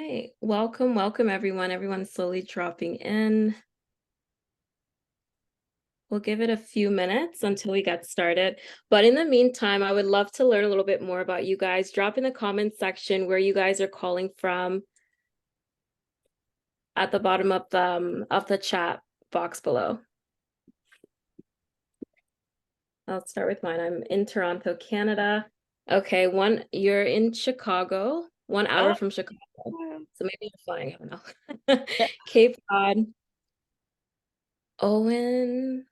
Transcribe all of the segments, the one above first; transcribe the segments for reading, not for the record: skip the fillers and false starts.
right. Welcome everyone. Everyone's slowly dropping in. We'll give it a few minutes until we get started. But in the meantime, I would love to learn a little bit more about you guys. Drop in the comments section where you guys are calling from at the bottom of the chat box below. I'll start with mine. I'm in Toronto, Canada. Okay, you're in Chicago, 1 hour Oh, from Chicago. yeah. So maybe you're flying, I don't know. Cape Cod, Owen,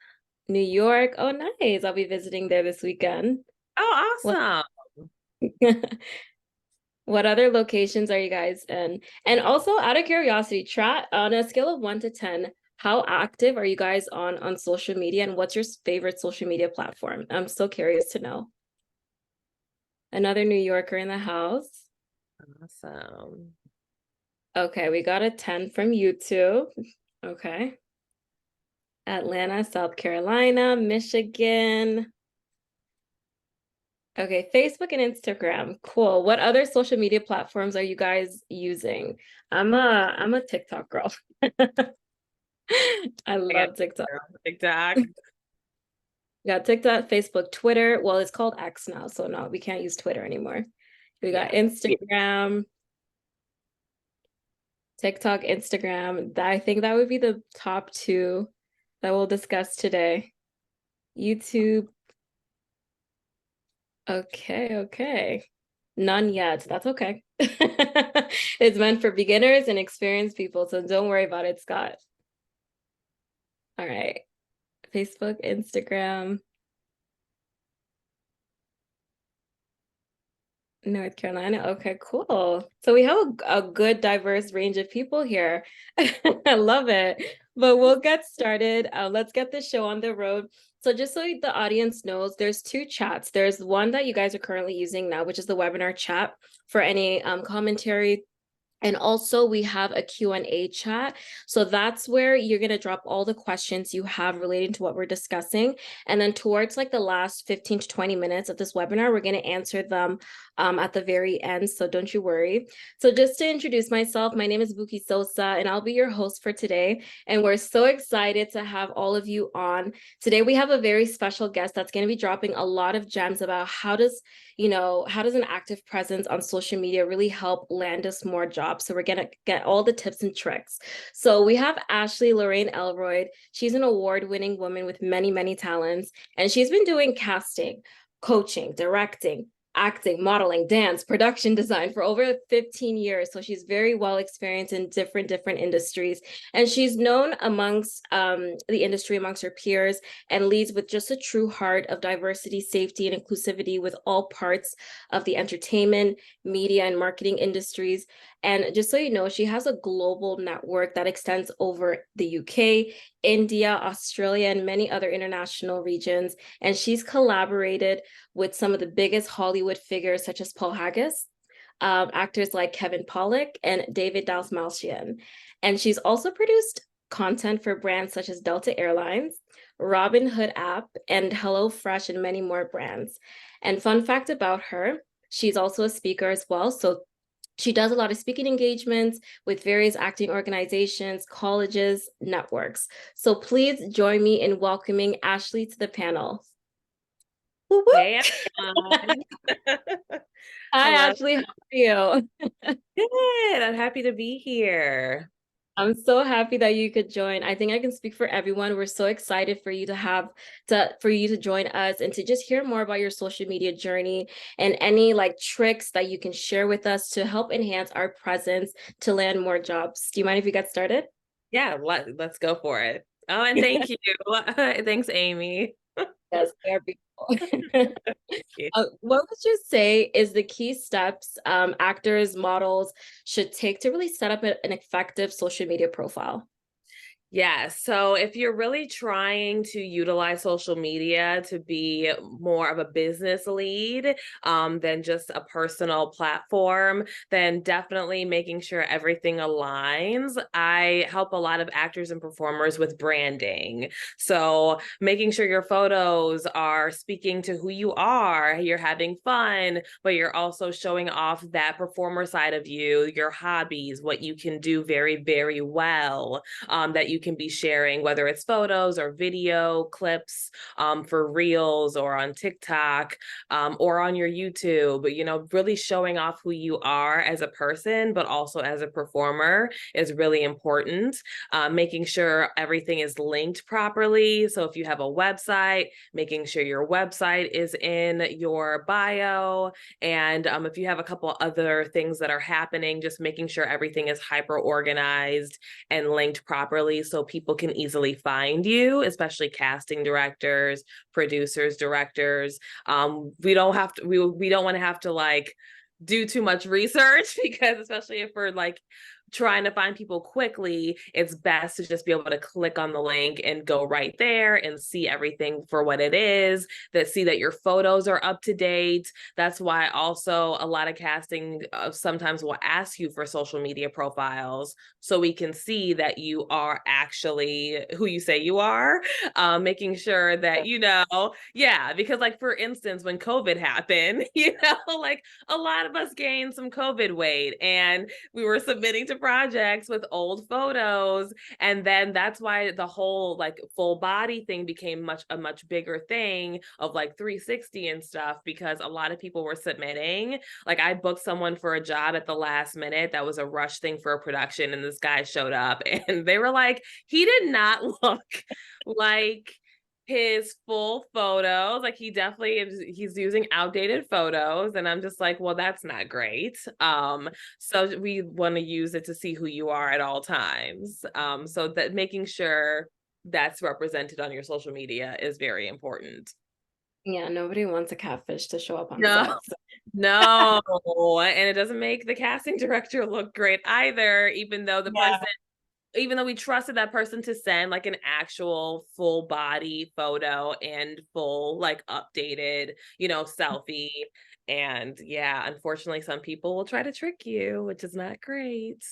New York. Oh, nice. I'll be visiting there this weekend. Oh, What awesome. what other locations are you guys in? And also, out of curiosity, chat on a scale of 1 to 10, how active are you guys on social media, and what's your favorite social media platform? I'm so curious to know. Another New Yorker in the house. Awesome. Okay, we got a 10 from YouTube. Okay. Atlanta, South Carolina, Michigan. Okay, Facebook and Instagram. Cool. What other social media platforms are you guys using? I'm a TikTok girl. I I got love TikTok. TikTok. We got TikTok, Facebook, Twitter. Well, it's called X now, so no, we can't use Twitter anymore. We got Yeah. Instagram, TikTok, Instagram. I think that would be the top two that we'll discuss today. YouTube. Okay. None yet. That's okay. It's meant for beginners and experienced people, so don't worry about it, Scott. All right. Facebook, Instagram, North Carolina. Okay, cool. So we have a good diverse range of people here. I love it. But we'll get started. Let's get the show on the road. So just so the audience knows, there's two chats. There's one that you guys are currently using now, which is the webinar chat for any commentary. And also we have a Q&A chat. So that's where you're going to drop all the questions you have relating to what we're discussing. And then towards like the last 15 to 20 minutes of this webinar, we're going to answer them at the very end. So don't you worry. So just to introduce myself, my name is Buki Sosa, and I'll be your host for today. And we're so excited to have all of you on. Today, we have a very special guest that's going to be dropping a lot of gems about how does an active presence on social media really help land us more jobs? So we're going to get all the tips and tricks. So we have Ashley-Lauren Elrod. She's an award-winning woman with many, many talents, and she's been doing casting, coaching, directing, acting, modeling, dance, production design for over 15 years. So she's very well experienced in different industries. And she's known amongst the industry, amongst her peers, and leads with just a true heart of diversity, safety, and inclusivity with all parts of the entertainment, media, and marketing industries. And just so you know, she has a global network that extends over the UK, India, Australia, and many other international regions. And she's collaborated with some of the biggest Hollywood figures, such as Paul Haggis, actors like Kevin Pollak and David Dalsmalchian. And she's also produced content for brands such as Delta Airlines, Robin Hood app, and HelloFresh, and many more brands. And fun fact about her, she's also a speaker as well. So she does a lot of speaking engagements with various acting organizations, colleges, networks. So please join me in welcoming Ashley to the panel. Woo Hey, woo. everyone. Hi, Hello. Ashley. How are you? Good. I'm happy to be here. I'm so happy that you could join. I think I can speak for everyone. We're so excited for you to join us and to just hear more about your social media journey and any like tricks that you can share with us to help enhance our presence to land more jobs. Do you mind if we get started? Yeah, let's go for it. Oh, and thank you. Thanks, Amy. Yes, they are beautiful. Yeah. What would you say is the key steps actors, models should take to really set up an effective social media profile? Yeah. So if you're really trying to utilize social media to be more of a business lead than just a personal platform, then definitely making sure everything aligns. I help a lot of actors and performers with branding. So making sure your photos are speaking to who you are, you're having fun, but you're also showing off that performer side of you, your hobbies, what you can do very, very well that you can be sharing, whether it's photos or video clips for reels or on TikTok or on your YouTube, really showing off who you are as a person, but also as a performer is really important. Making sure everything is linked properly. So if you have a website, making sure your website is in your bio. And if you have a couple other things that are happening, just making sure everything is hyper organized and linked properly so people can easily find you, especially casting directors, producers, directors. We don't have to, we don't want to have to like do too much research because especially if we're like trying to find people quickly, it's best to just be able to click on the link and go right there and see everything for what it is, that see that your photos are up to date. That's why also a lot of casting sometimes will ask you for social media profiles so we can see that you are actually who you say you are, making sure that, yeah, because like for instance, when COVID happened, like a lot of us gained some COVID weight and we were submitting to projects with old photos. And then that's why the whole like full body thing became a much bigger thing of like 360 and stuff, because a lot of people were submitting. Like I booked someone for a job at the last minute that was a rush thing for a production, and this guy showed up and they were like, he did not look like his full photos. Like he's using outdated photos, and I'm just like, well, that's not great. So we want to use it to see who you are at all times. So that making sure that's represented on your social media is very important. Yeah, nobody wants a catfish to show up on No, set. So. no, and it doesn't make the casting director look great either, even though we trusted that person to send like an actual full body photo and full like updated, selfie. And yeah, unfortunately, some people will try to trick you, which is not great.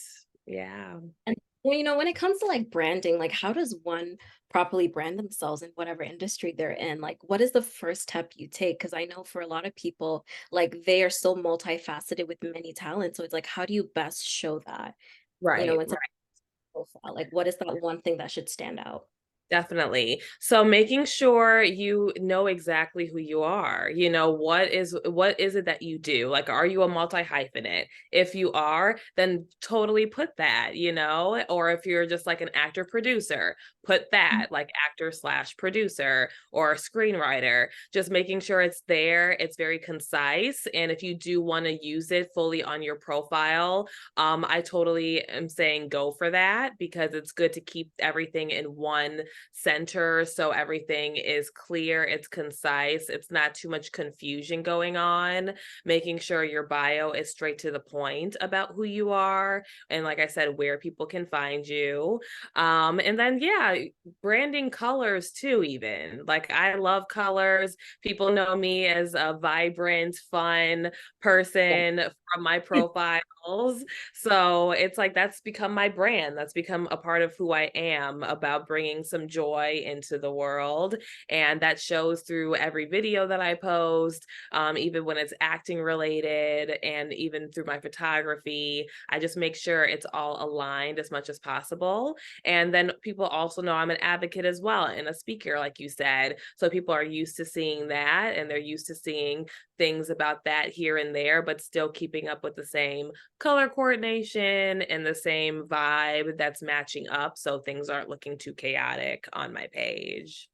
Yeah. And well, when it comes to like branding, like how does one properly brand themselves in whatever industry they're in? Like, what is the first step you take? Because I know for a lot of people, like they are so multifaceted with many talents. So it's like, how do you best show that? Right. It's a profile. Like, what is that one thing that should stand out? Definitely. So making sure you know exactly who you are. What is it that you do? Like, are you a multi-hyphenate? If you are, then totally put that, or if you're just like an actor producer, put that like actor slash producer or screenwriter, just making sure it's there. It's very concise. And if you do want to use it fully on your profile, I totally am saying go for that, because it's good to keep everything in one center so everything is clear, it's concise, it's not too much confusion going on, making sure your bio is straight to the point about who you are and, like I said, where people can find you. And then yeah, branding colors too. Even like I love colors. People know me as a vibrant, fun person from my profiles. So it's like that's become my brand. That's become a part of who I am, about bringing some joy into the world. And that shows through every video that I post, even when it's acting related, and even through my photography. I just make sure it's all aligned as much as possible. And then people also know I'm an advocate as well and a speaker, like you said. So people are used to seeing that, and they're used to seeing things about that here and there, but still keeping up with the same color coordination and the same vibe that's matching up, so things aren't looking too chaotic on my page.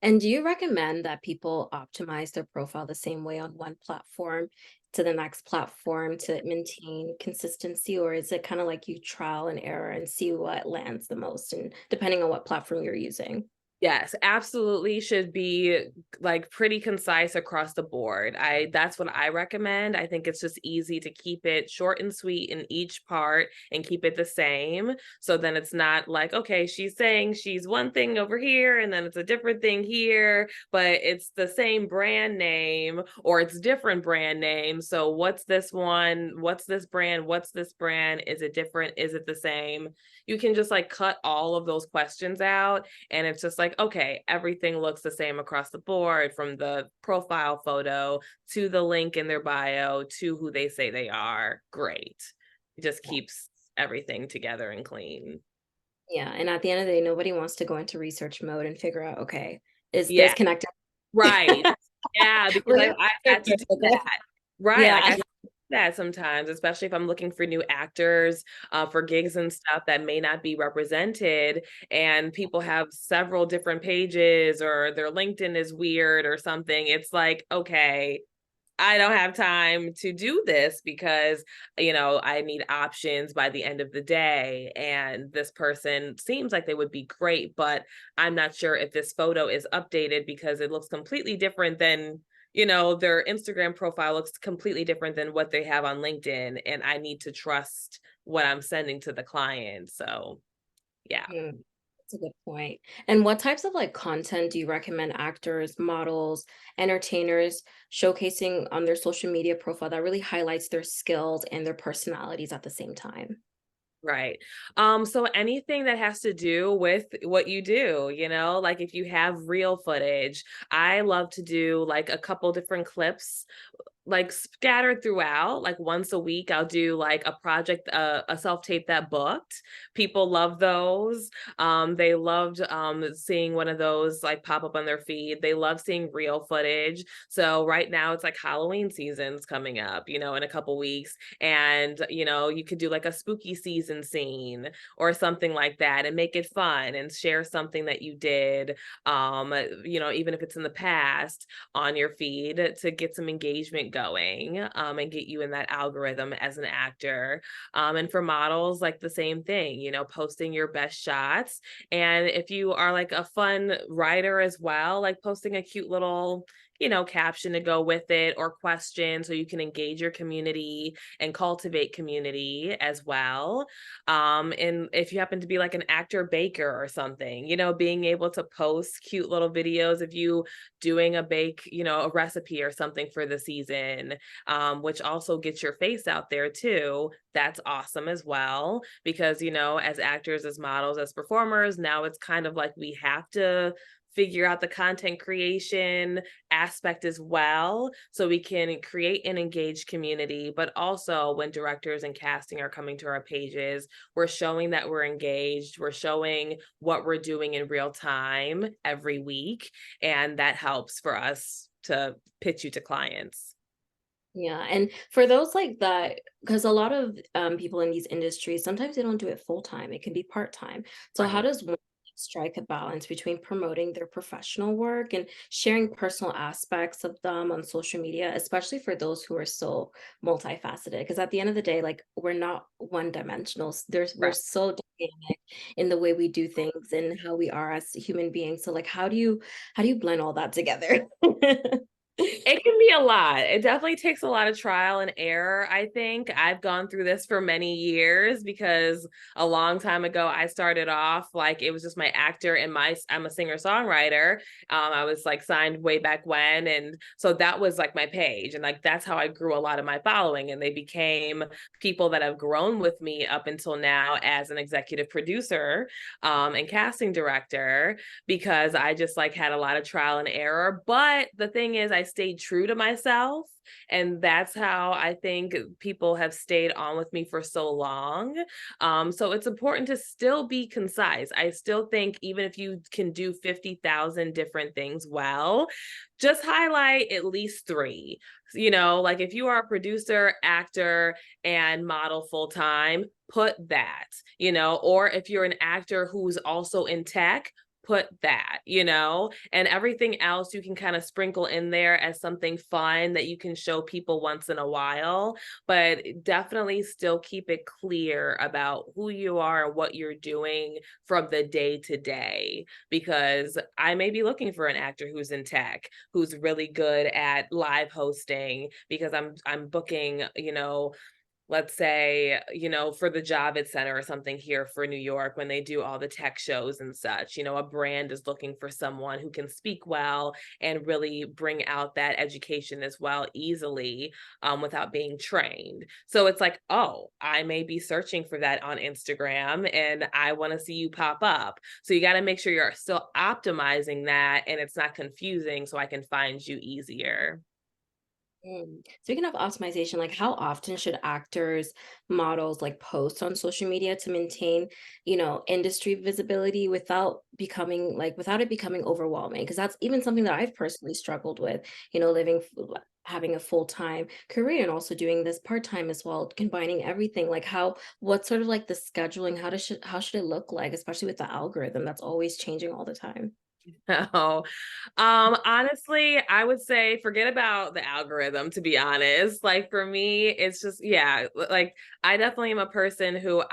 And do you recommend that people optimize their profile the same way on one platform to the next platform to maintain consistency? Or is it kind of like you trial and error and see what lands the most and depending on what platform you're using? Yes, absolutely should be like pretty concise across the board. That's what I recommend. I think it's just easy to keep it short and sweet in each part and keep it the same. So then it's not like, okay, she's saying she's one thing over here and then it's a different thing here, but it's the same brand name or it's different brand name. So what's this one? What's this brand? What's this brand? Is it different? Is it the same? You can just like cut all of those questions out, and it's just like, okay, everything looks the same across the board from the profile photo to the link in their bio to who they say they are. Great. It just Yeah. keeps everything together and clean. Yeah, and at the end of the day, nobody wants to go into research mode and figure out, okay, is this Yeah, connected? right. Yeah, because We're I had to researchers, do okay? that. Right. Like I Yeah. have to do that sometimes, especially if I'm looking for new actors for gigs and stuff that may not be represented. And people have several different pages or their LinkedIn is weird or something. It's like, okay, I don't have time to do this because, I need options by the end of the day. And this person seems like they would be great, but I'm not sure if this photo is updated because it looks completely different than, their Instagram profile looks completely different than what they have on LinkedIn. And I need to trust what I'm sending to the client. So, yeah. Mm, that's a good point. And what types of like content do you recommend actors, models, entertainers showcasing on their social media profile that really highlights their skills and their personalities at the same time? Right. So anything that has to do with what you do, like if you have real footage, I love to do like a couple different clips like scattered throughout. Like once a week I'll do like a project, a self-tape that booked. People love those. They loved seeing one of those like pop up on their feed. They love seeing real footage. So right now it's like Halloween season's coming up, in a couple weeks, and you could do like a spooky season scene or something like that and make it fun and share something that you did, even if it's in the past, on your feed to get some engagement going, and get you in that algorithm as an actor. And for models, like the same thing, posting your best shots. And if you are like a fun writer as well, like posting a cute little, caption to go with it or question so you can engage your community and cultivate community as well. And if you happen to be like an actor baker or something, being able to post cute little videos of you doing a bake, a recipe or something for the season, which also gets your face out there too. That's awesome as well. Because, as actors, as models, as performers, now it's kind of like we have to figure out the content creation aspect as well so we can create an engaged community. But also when directors and casting are coming to our pages, we're showing that we're engaged, we're showing what we're doing in real time every week, and that helps for us to pitch you to clients. Yeah, and for those like that, because a lot of people in these industries, sometimes they don't do it full time. It can be part time. So how Right. does one strike a balance between promoting their professional work and sharing personal aspects of them on social media, especially for those who are so multifaceted? Because at the end of the day, like we're not one dimensional. We're Right. so dynamic in the way we do things and how we are as human beings. So like how do you blend all that together? It can be a lot. It definitely takes a lot of trial and error, I think. I've gone through this for many years because a long time ago I started off like it was just my actor and I'm a singer-songwriter. I was like signed way back when, and so that was like my page, and like that's how I grew a lot of my following, and they became people that have grown with me up until now as an executive producer and casting director, because I just like had a lot of trial and error. But the thing is, I stayed true to myself. And that's how I think people have stayed on with me for so long. So it's important to still be concise. I still think even if you can do 50,000 different things well, just highlight at least three. Like if you are a producer, actor, and model full time, put that, or if you're an actor who's also in tech, put that, you know, and everything else you can kind of sprinkle in there as something fun that you can show people once in a while, but definitely still keep it clear about who you are and what you're doing from the day to day. Because I may be looking for an actor who's in tech, who's really good at live hosting, because I'm booking, you know, let's say, you know, for the Javits Center or something here for New York, when they do all the tech shows and such, you know, a brand is looking for someone who can speak well and really bring out that education as well easily, without being trained. So it's like, oh, I may be searching for that on Instagram and I want to see you pop up. So you got to make sure you're still optimizing that and it's not confusing so I can find you easier. Speaking of optimization, like how often should actors, models like post on social media to maintain, industry visibility without it becoming overwhelming? Because that's even something that I've personally struggled with, having a full-time career and also doing this part-time as well, combining everything. Like what sort of like the scheduling, how should it look like, especially with the algorithm that's always changing all the time? No. Honestly, I would say forget about the algorithm, to be honest. Like for me, it's just, yeah, like I definitely am a person who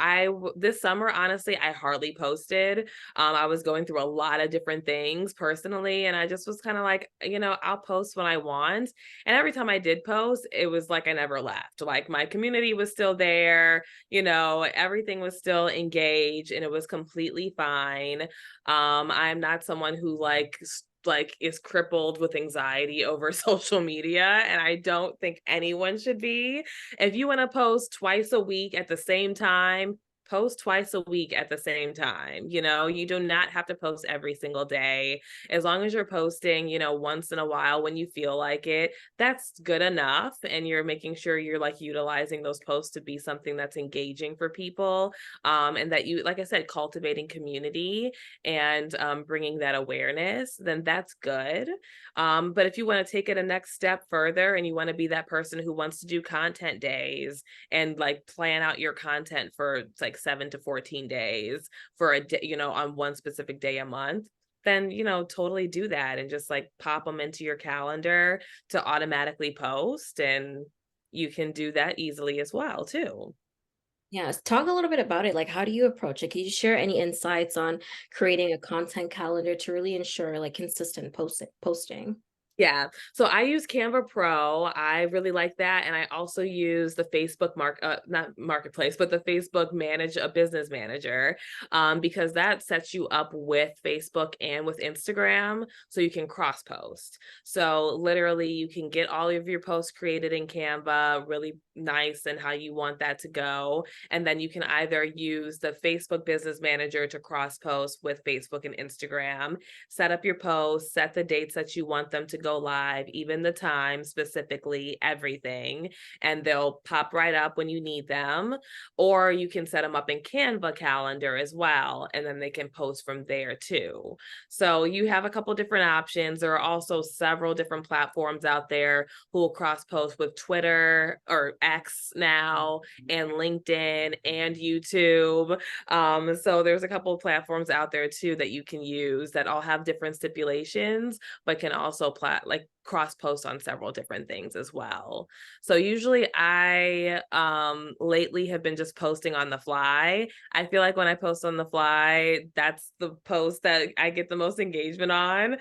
this summer, honestly, I hardly posted. I was going through a lot of different things personally, and I just was kind of like, you know, I'll post when I want. And every time I did post, it was like I never left. Like my community was still there, you know, everything was still engaged and it was completely fine. I'm not someone who like is crippled with anxiety over social media, and I don't think anyone should be. If you want to post twice a week at the same time, post twice a week at the same time. You know, you do not have to post every single day. As long as you're posting, you know, once in a while when you feel like it, that's good enough. And you're making sure you're like utilizing those posts to be something that's engaging for people. And that you, like I said, cultivating community and bringing that awareness, then that's good. But if you want to take it a next step further and you want to be that person who wants to do content days and like plan out your content for like 7 to 14 days for a day, you know, on one specific day a month, then, you know, totally do that and just like pop them into your calendar to automatically post. And you can do that easily as well, too. Yes, talk a little bit about it. Like, how do you approach it? Can you share any insights on creating a content calendar to really ensure like consistent posting? Yeah. So I use Canva Pro. I really like that. And I also use the Facebook not marketplace, but the Facebook manage a business manager, because that sets you up with Facebook and with Instagram. So you can cross post. So literally you can get all of your posts created in Canva, really nice and how you want that to go. And then you can either use the Facebook business manager to cross post with Facebook and Instagram, set up your posts, set the dates that you want them to go live, even the time specifically, everything, and they'll pop right up when you need them. Or you can set them up in Canva calendar as well, and then they can post from there too. So you have a couple different options. There are also several different platforms out there who will cross post with Twitter or X now and LinkedIn and YouTube. So there's a couple of platforms out there too that you can use that all have different stipulations, but can also cross post on several different things as well. So usually I lately have been just posting on the fly. I feel like when I post on the fly, that's the post that I get the most engagement on,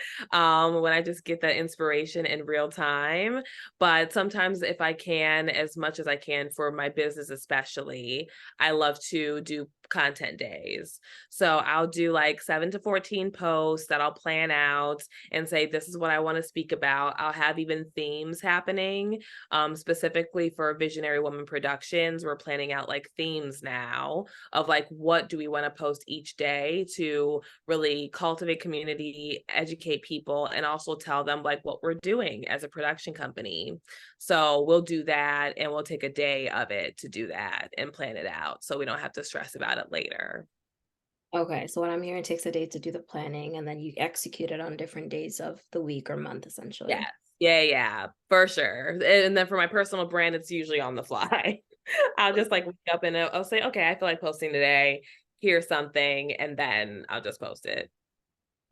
when I just get that inspiration in real time. But sometimes if I can, as much as I can for my business especially, I love to do content days. So I'll do like 7 to 14 posts that I'll plan out and say, this is what I want to speak about. I'll have even themes happening, specifically for Visionary Woman Productions. We're planning out like themes now of like, what do we want to post each day to really cultivate community, educate people, and also tell them like what we're doing as a production company. So we'll do that and we'll take a day of it to do that and plan it out so we don't have to stress about it later. Okay, so what I'm hearing, it takes a day to do the planning and then you execute it on different days of the week or month, Yes. essentially. Yeah, yeah, for sure. And then for my personal brand, it's usually on the fly. I'll just like wake up and I'll say, okay, I feel like posting today. Here's something, and then I'll just post it.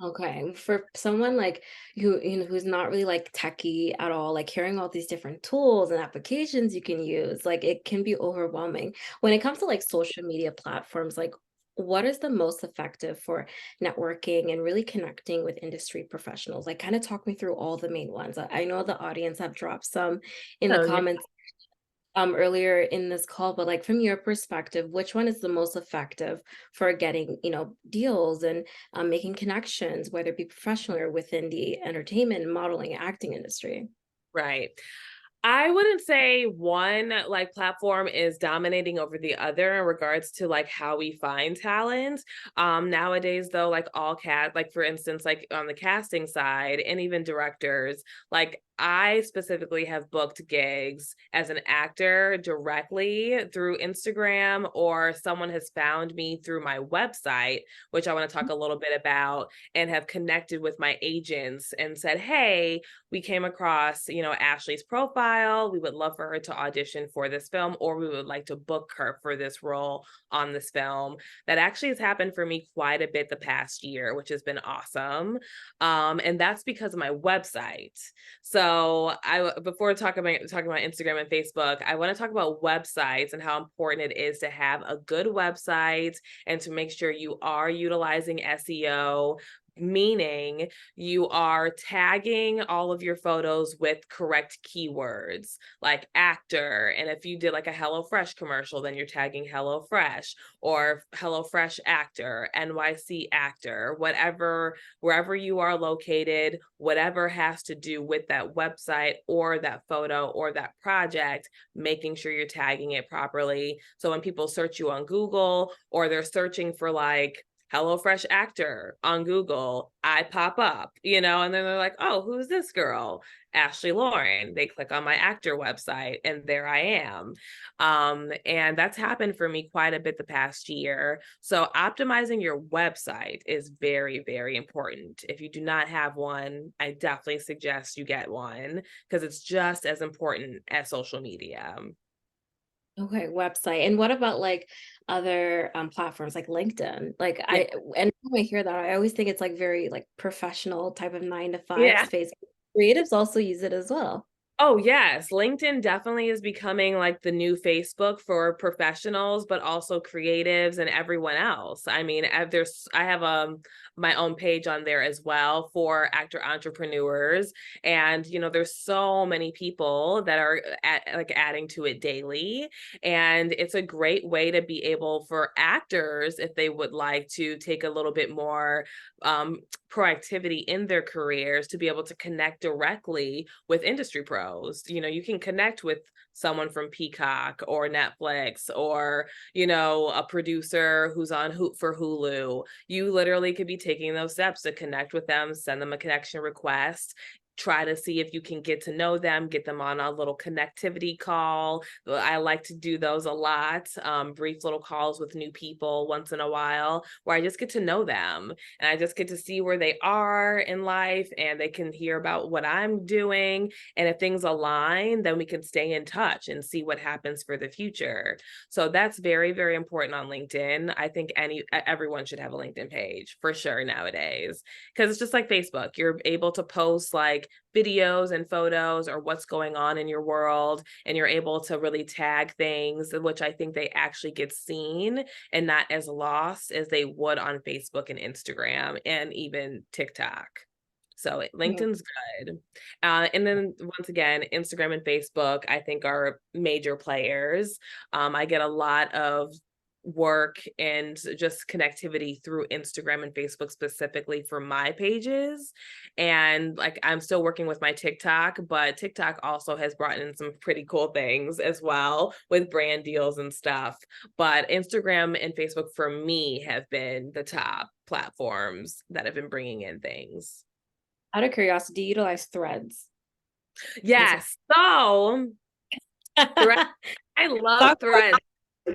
Okay, for someone like who's not really like techie at all, like hearing all these different tools and applications you can use, like it can be overwhelming. When it comes to like social media platforms, like what is the most effective for networking and really connecting with industry professionals? Like kind of talk me through all the main ones. I know the audience have dropped some in the Oh yeah. comments earlier in this call, but like from your perspective, which one is the most effective for getting, deals and making connections, whether it be professional or within the entertainment, modeling, acting industry? Right. I wouldn't say one like platform is dominating over the other in regards to like how we find talent. Nowadays though, like all like for instance, like on the casting side and even directors, like I specifically have booked gigs as an actor directly through Instagram, or someone has found me through my website, which I want to talk a little bit about, and have connected with my agents and said, "Hey, we came across, Ashley's profile. We would love for her to audition for this film, or we would like to book her for this role on this film." That actually has happened for me quite a bit the past year, which has been awesome. And that's because of my website. So I before talking about Instagram and Facebook, I want to talk about websites and how important it is to have a good website and to make sure you are utilizing SEO, meaning you are tagging all of your photos with correct keywords like actor. And if you did like a HelloFresh commercial, then you're tagging HelloFresh or HelloFresh actor, NYC actor, whatever, wherever you are located, whatever has to do with that website or that photo or that project, making sure you're tagging it properly. So when people search you on Google, or they're searching for like HelloFresh actor on Google, I pop up, and then they're like, "Oh, who's this girl? Ashley-Lauren." They click on my actor website and there I am. And that's happened for me quite a bit the past year. So optimizing your website is very, very important. If you do not have one, I definitely suggest you get one because it's just as important as social media. Okay, website. And what about like other platforms like LinkedIn? Like Yeah. and when I hear that, I always think it's like very like professional type of 9 to 5 Yeah. space. Creatives also use it as well. Oh, yes. LinkedIn definitely is becoming like the new Facebook for professionals, but also creatives and everyone else. I mean, I have my own page on there as well for actor entrepreneurs. And there's so many people that are like adding to it daily. And it's a great way to be able for actors, if they would like to take a little bit more um proactivity in their careers, to be able to connect directly with industry pros. You can connect with someone from Peacock or Netflix, or, a producer who's on for Hulu. You literally could be taking those steps to connect with them, send them a connection request, try to see if you can get to know them, get them on a little connectivity call. I like to do those a lot, brief little calls with new people once in a while, where I just get to know them and I just get to see where they are in life, and they can hear about what I'm doing. And if things align, then we can stay in touch and see what happens for the future. So that's very, very important on LinkedIn. I think everyone should have a LinkedIn page for sure nowadays, because it's just like Facebook. You're able to post like videos and photos or what's going on in your world, and you're able to really tag things, which I think they actually get seen and not as lost as they would on Facebook and Instagram and even TikTok. So Mm. LinkedIn's good. And then once again, Instagram and Facebook, I think, are major players. I get a lot of work and just connectivity through Instagram and Facebook specifically for my pages. And like I'm still working with my TikTok, but TikTok also has brought in some pretty cool things as well with brand deals and stuff. But Instagram and Facebook for me have been the top platforms that have been bringing in things. Out of curiosity, do you utilize threads? Instagram. Yes. So thread, I love Talk threads.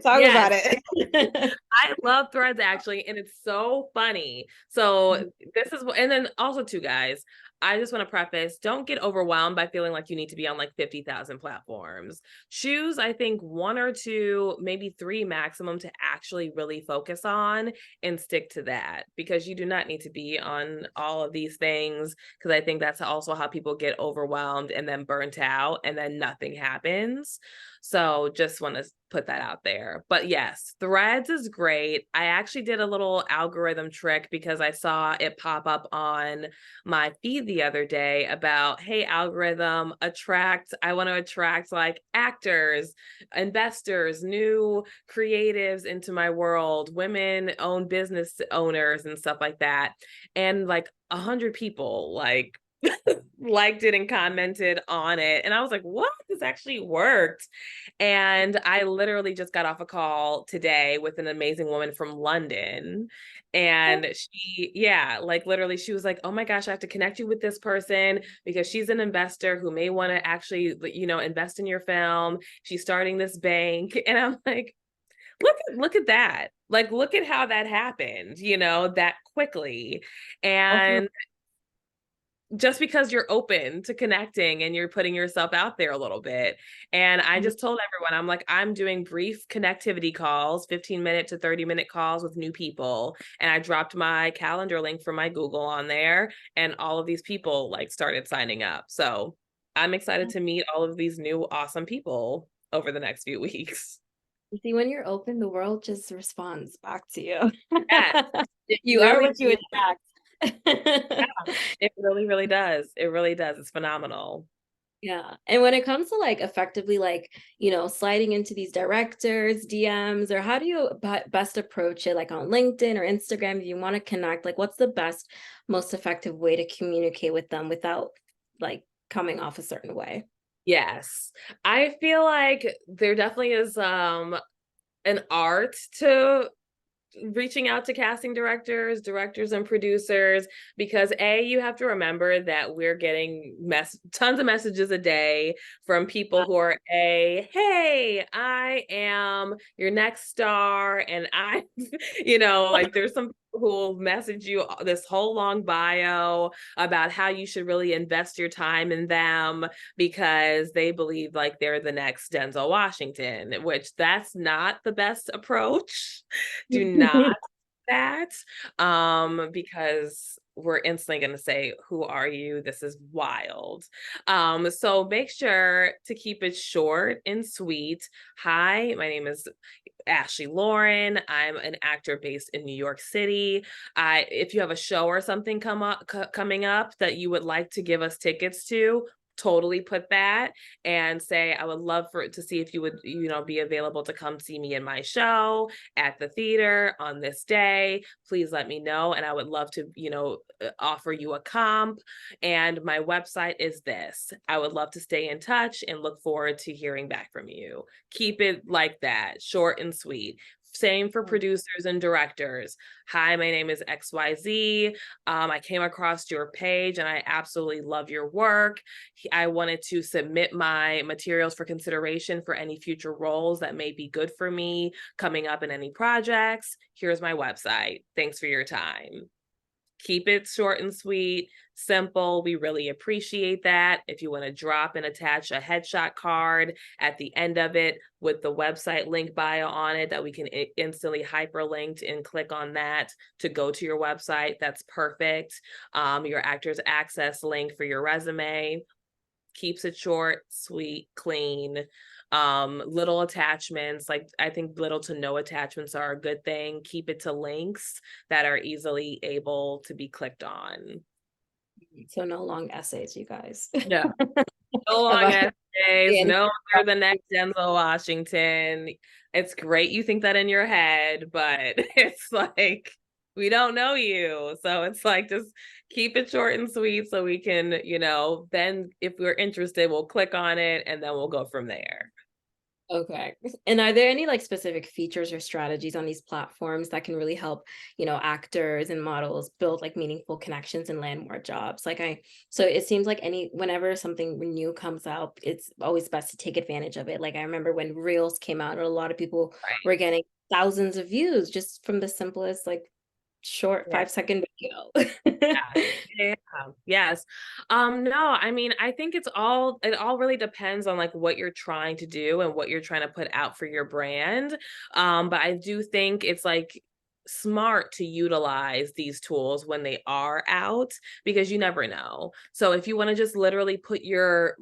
talk about Yes. it. I love threads actually, and it's so funny. So this is, and then also too, guys, I just want to preface, don't get overwhelmed by feeling like you need to be on like 50,000 platforms. Choose, I think, one or two, maybe three maximum to actually really focus on and stick to that, because you do not need to be on all of these things. Because I think that's also how people get overwhelmed and then burnt out and then nothing happens. So just want to put that out there. But yes, Threads is great. I actually did a little algorithm trick because I saw it pop up on my feed the other day about, hey, algorithm, I want to attract like actors, investors, new creatives into my world, women owned business owners and stuff like that. And like 100 people like liked it and commented on it. And I was like, what? This actually worked. And I literally just got off a call today with an amazing woman from London. And yeah, like literally, she was like, oh my gosh, I have to connect you with this person because she's an investor who may want to actually, invest in your film. She's starting this bank. And I'm like, look at that. Like, look at how that happened, that quickly. And just because you're open to connecting and you're putting yourself out there a little bit. And I just told everyone, I'm like, I'm doing brief connectivity calls, 15-minute to 30-minute calls with new people. And I dropped my calendar link for my Google on there, and all of these people like started signing up. So I'm excited to meet all of these new awesome people over the next few weeks. You see, when you're open, the world just responds back to you. Yeah, You are what you attract. it really, really does. It really does. It's phenomenal. Yeah. And when it comes to like effectively like, sliding into these directors, DMs, or how do you best approach it like on LinkedIn or Instagram if you want to connect, like what's the best, most effective way to communicate with them without like coming off a certain way? Yes. I feel like there definitely is an art to reaching out to casting directors and producers, because you have to remember that we're getting tons of messages a day from people who are hey, I am your next star, and I like there's some people who will message you this whole long bio about how you should really invest your time in them because they believe like they're the next Denzel Washington, which that's not the best approach. Do not that, because we're instantly going to say, who are you? This is wild. So make sure to keep it short and sweet. Hi, my name is Ashley-Lauren. I'm an actor based in New York City. If you have a show or something coming up that you would like to give us tickets to, totally put that and say, I would love to see if you would, be available to come see me in my show at the theater on this day. Please let me know. And I would love to, offer you a comp. And my website is this. I would love to stay in touch and look forward to hearing back from you. Keep it like that, short and sweet. Same for producers and directors. Hi, my name is XYZ. I came across your page and I absolutely love your work. I wanted to submit my materials for consideration for any future roles that may be good for me coming up in any projects. Here's my website. Thanks for your time. Keep it short and sweet, simple. We really appreciate that. If you want to drop and attach a headshot card at the end of it with the website link bio on it that we can instantly hyperlink and click on that to go to your website, that's perfect. Your actor's access link for your resume. Keeps it short, sweet, clean. Little attachments, like I think little to no attachments are a good thing. Keep it to links that are easily able to be clicked on. So no long essays, you guys. No, no long essays. No, you're the next Denzel Washington. It's great you think that in your head, but it's like we don't know you. So it's like just keep it short and sweet so we can, then if we're interested, we'll click on it and then we'll go from there. Okay. And are there any like specific features or strategies on these platforms that can really help, actors and models build like meaningful connections and land more jobs? So it seems like whenever something new comes out, it's always best to take advantage of it. Like I remember when Reels came out, a lot of people Right. were getting thousands of views just from the simplest like short Yeah. 5-second video. Yeah. Yeah. Yes. No, I mean, I think it all really depends on like what you're trying to do and what you're trying to put out for your brand. But I do think it's like smart to utilize these tools when they are out because you never know. So if you want to just literally put your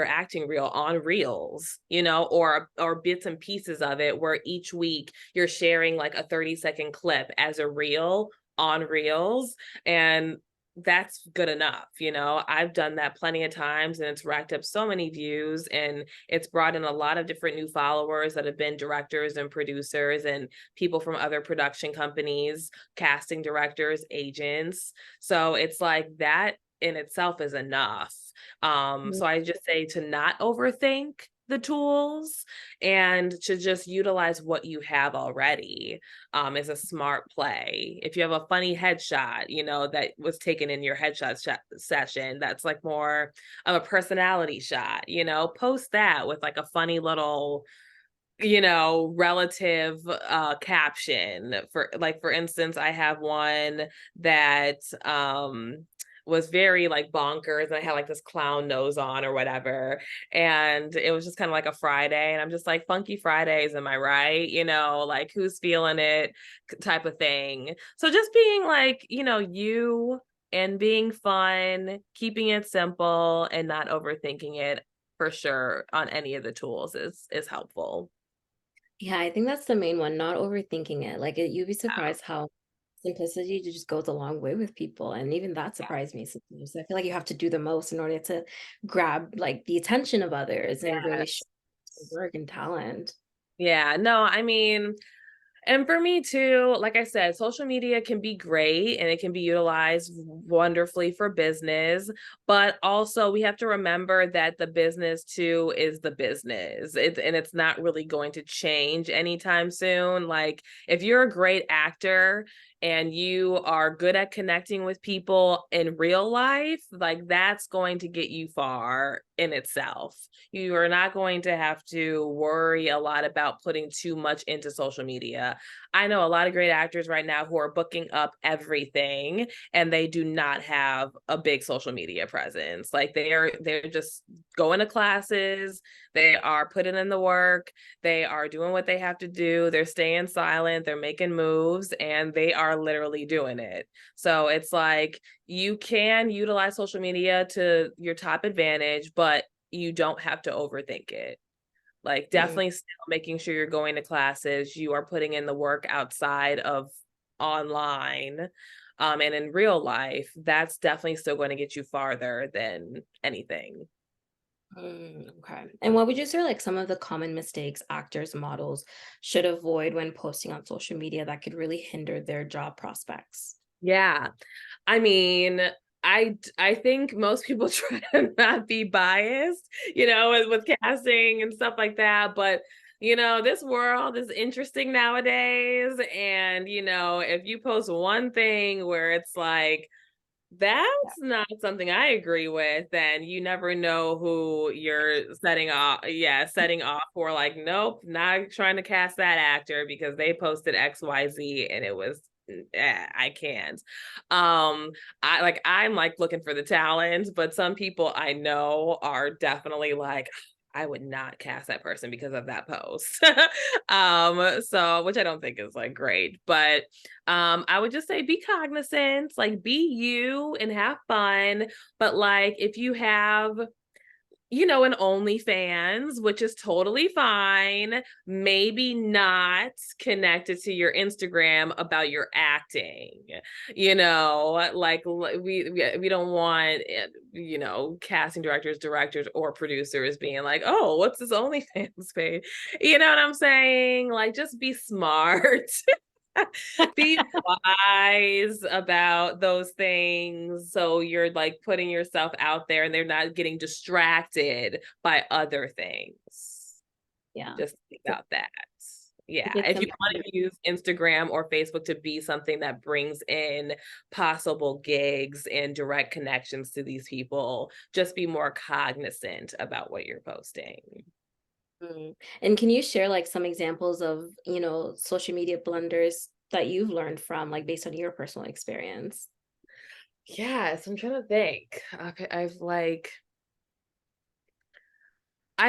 acting reel on reels, or bits and pieces of it where each week you're sharing like a 30-second clip as a reel on reels, and that's good enough. I've done that plenty of times and it's racked up so many views, and it's brought in a lot of different new followers that have been directors and producers and people from other production companies, casting directors, agents. So it's like that in itself is enough. So I just say to not overthink the tools and to just utilize what you have already, is a smart play. If you have a funny headshot, that was taken in your session, that's like more of a personality shot, post that with like a funny little relative caption. For instance, I have one that was very like bonkers, and I had like this clown nose on or whatever, and it was just kind of like a Friday, and I'm just like, funky Fridays, am I right? Like, who's feeling it type of thing. So just being like, you, and being fun, keeping it simple and not overthinking it, for sure, on any of the tools is helpful. Yeah, I think that's the main one, not overthinking it. Like you'd be surprised how simplicity just goes a long way with people. And even that surprised me sometimes. I feel like you have to do the most in order to grab like the attention of others and really show Yes. your work and talent. Yeah, no, I mean, and for me too, like I said, social media can be great and it can be utilized wonderfully for business, but also we have to remember that the business too is the business. And it's not really going to change anytime soon. Like, if you're a great actor and you are good at connecting with people in real life, like, that's going to get you far in itself. You are not going to have to worry a lot about putting too much into social media. I know a lot of great actors right now who are booking up everything and they do not have a big social media presence. Like, they're just going to classes, they are putting in the work, they are doing what they have to do, they're staying silent, they're making moves, and they are literally doing it. So it's like, you can utilize social media to your top advantage, but you don't have to overthink it. Like, Mm. definitely still making sure you're going to classes, you are putting in the work outside of online, and in real life. That's definitely still going to get you farther than anything. Okay. And what would you say are like some of the common mistakes actors, models should avoid when posting on social media that could really hinder their job prospects? Yeah. I mean, I think most people try to not be biased, with casting and stuff like that. But this world is interesting nowadays. And if you post one thing where it's like, that's not something I agree with, then you never know who you're setting off. Yeah, setting off for, like, nope, not trying to cast that actor because they posted XYZ and it was, I can't. I'm like looking for the talent, but some people I know are definitely like, I would not cast that person because of that post. So, which I don't think is like great, but I would just say be cognizant, like, be you and have fun. But like, if you have, an OnlyFans, which is totally fine, maybe not connected to your Instagram about your acting. Like, we don't want, casting directors or producers being like, oh, what's this OnlyFans page? You know what I'm saying? Like, just be smart. Be wise about those things, so you're like putting yourself out there and they're not getting distracted by other things. Yeah. Just think So about that. Yeah, keep it if you simple. want to use Instagram or Facebook to be something that brings in possible gigs and direct connections to these people, just be more cognizant about what you're posting. Mm. And can you share like some examples of, social media blunders that you've learned from, like based on your personal experience? Yes, I'm trying to think. Okay, I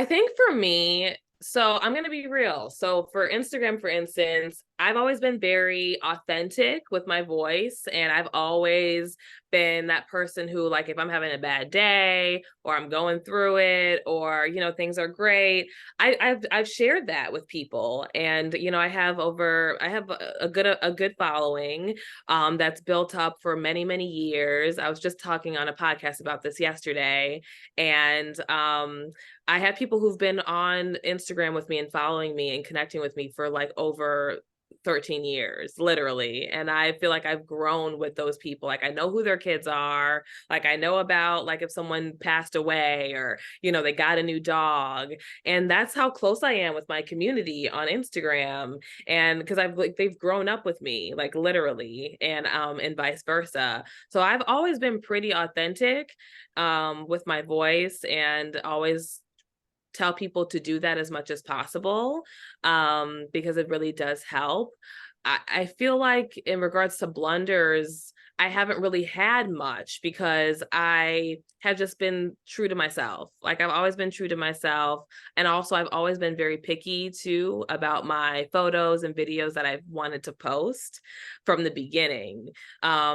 think for me, so I'm gonna be real. So for Instagram, for instance, I've always been very authentic with my voice, and I've always been that person who, like, if I'm having a bad day or I'm going through it, or things are great, I've shared that with people, and I have a good following that's built up for many many years. I was just talking on a podcast about this yesterday, and I have people who've been on Instagram with me and following me and connecting with me for like over 13 years, literally. And I feel like I've grown with those people. Like I know who their kids are. Like I know about like if someone passed away or, they got a new dog. And that's how close I am with my community on Instagram. And because I've like they've grown up with me, like literally, and vice versa. So I've always been pretty authentic with my voice, and always tell people to do that as much as possible, because it really does help. I feel like in regards to blunders, I haven't really had much because I have just been true to myself. Like I've always been true to myself. And also I've always been very picky too about my photos and videos that I've wanted to post from the beginning.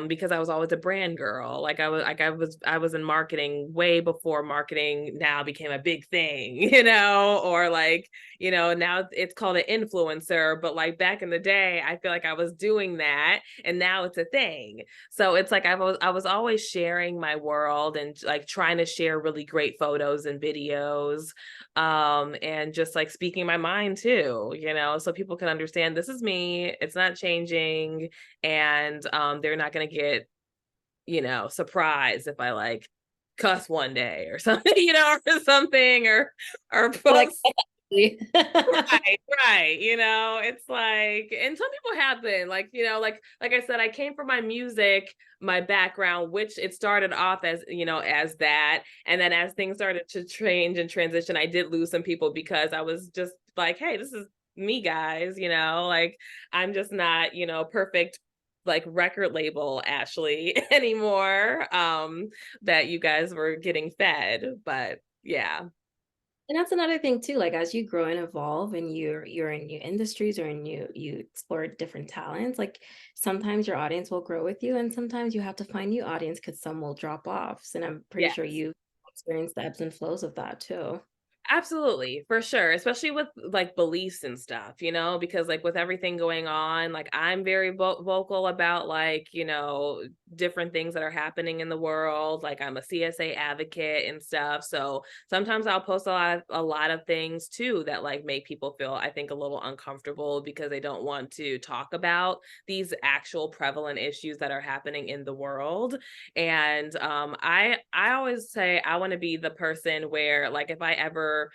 Because I was always a brand girl. I was in marketing way before marketing now became a big thing, or like, now it's called an influencer, but like back in the day, I feel like I was doing that and now it's a thing. So it's like I was always sharing my world and like trying to share really great photos and videos, and just like speaking my mind too, so people can understand this is me, it's not changing, and they're not going to get, surprised if I like cuss one day or something, or something, or You're like, post. Right, right. It's like, and some people have been like, like I said, I came from my music, my background, which it started off as, as that. And then as things started to change and transition, I did lose some people because I was just like, hey, this is me, guys, like I'm just not, perfect like record label Ashley anymore, that you guys were getting fed. But yeah. and that's another thing too, like as you grow and evolve and you're in new industries or in you explore different talents, like sometimes your audience will grow with you and sometimes you have to find new audience because some will drop off. And I'm pretty Yeah. sure you've experienced the ebbs and flows of that too. Absolutely, for sure, especially with like beliefs and stuff, because like with everything going on, like I'm very vocal about like, different things that are happening in the world. Like I'm a CSA advocate and stuff. So sometimes I'll post a lot of things too that like make people feel, I think, a little uncomfortable because they don't want to talk about these actual prevalent issues that are happening in the world. And I always say I want to be the person where like if I ever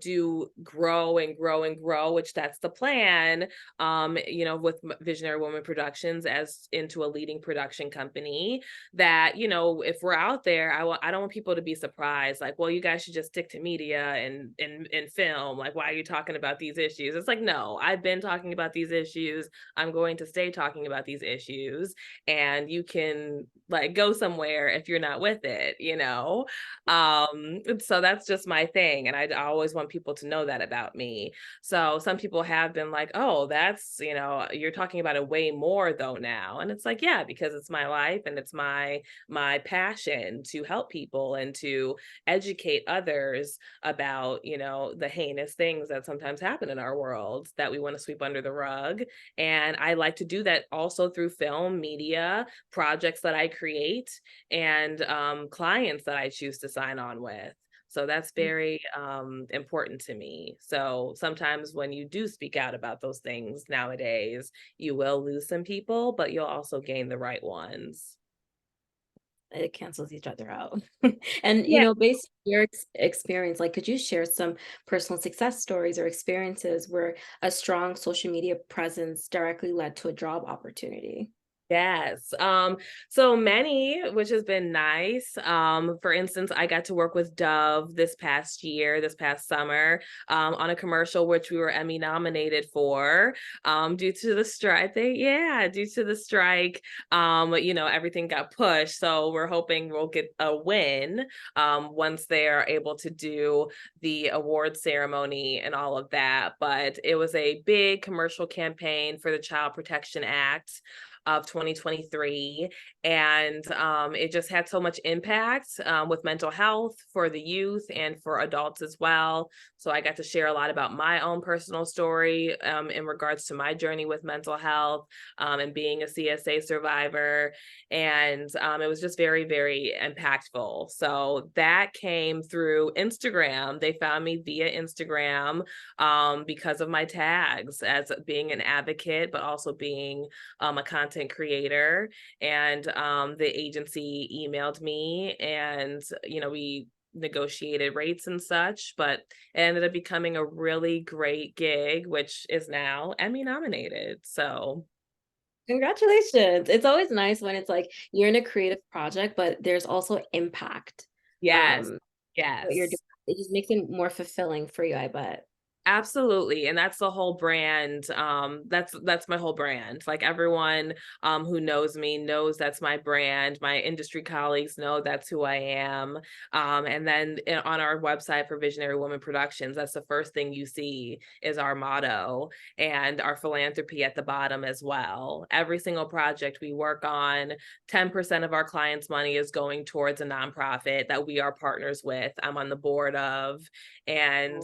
do grow and grow and grow, which that's the plan, with Visionary Woman Productions as into a leading production company, that if we're out there, I don't want people to be surprised like, well, you guys should just stick to media and film, like why are you talking about these issues? It's like, no, I've been talking about these issues, I'm going to stay talking about these issues, and you can like go somewhere if you're not with it, so that's just my thing, and I always want people to know that about me. So some people have been like, oh, that's, you're talking about it way more though now, and it's like, yeah, because it's my life and it's my passion to help people and to educate others about, the heinous things that sometimes happen in our world that we want to sweep under the rug. And I like to do that also through film, media, projects that I create, and clients that I choose to sign on with. So that's very important to me. So sometimes when you do speak out about those things nowadays, you will lose some people, but you'll also gain the right ones. It cancels each other out. And Yeah. based on your experience, like could you share some personal success stories or experiences where a strong social media presence directly led to a job opportunity? Yes. So many, which has been nice. For instance, I got to work with Dove this past year, this past summer, on a commercial which we were Emmy nominated for, due to the strike. Due to the strike, everything got pushed. So we're hoping we'll get a win, once they are able to do the award ceremony and all of that. But it was a big commercial campaign for the Child Protection Act of 2023. And it just had so much impact, with mental health for the youth and for adults as well. So I got to share a lot about my own personal story, in regards to my journey with mental health, and being a CSA survivor. And it was just very, very impactful. So that came through Instagram. They found me via Instagram, because of my tags as being an advocate, but also being a content creator. And the agency emailed me, and we negotiated rates and such, but it ended up becoming a really great gig, which is now Emmy nominated. So Congratulations. It's always nice when it's like you're in a creative project, but there's also impact. yes, Um, what you're doing. yes. It just makes it more fulfilling for you, I bet. Absolutely. And that's the whole brand. That's my whole brand. Like everyone who knows me knows that's my brand. My industry colleagues know that's who I am. And then on our website for Visionary Woman Productions, that's the first thing you see is our motto and our philanthropy at the bottom as well. Every single project we work on, 10% of our clients' money is going towards a nonprofit that we are partners with. I'm on the board of. And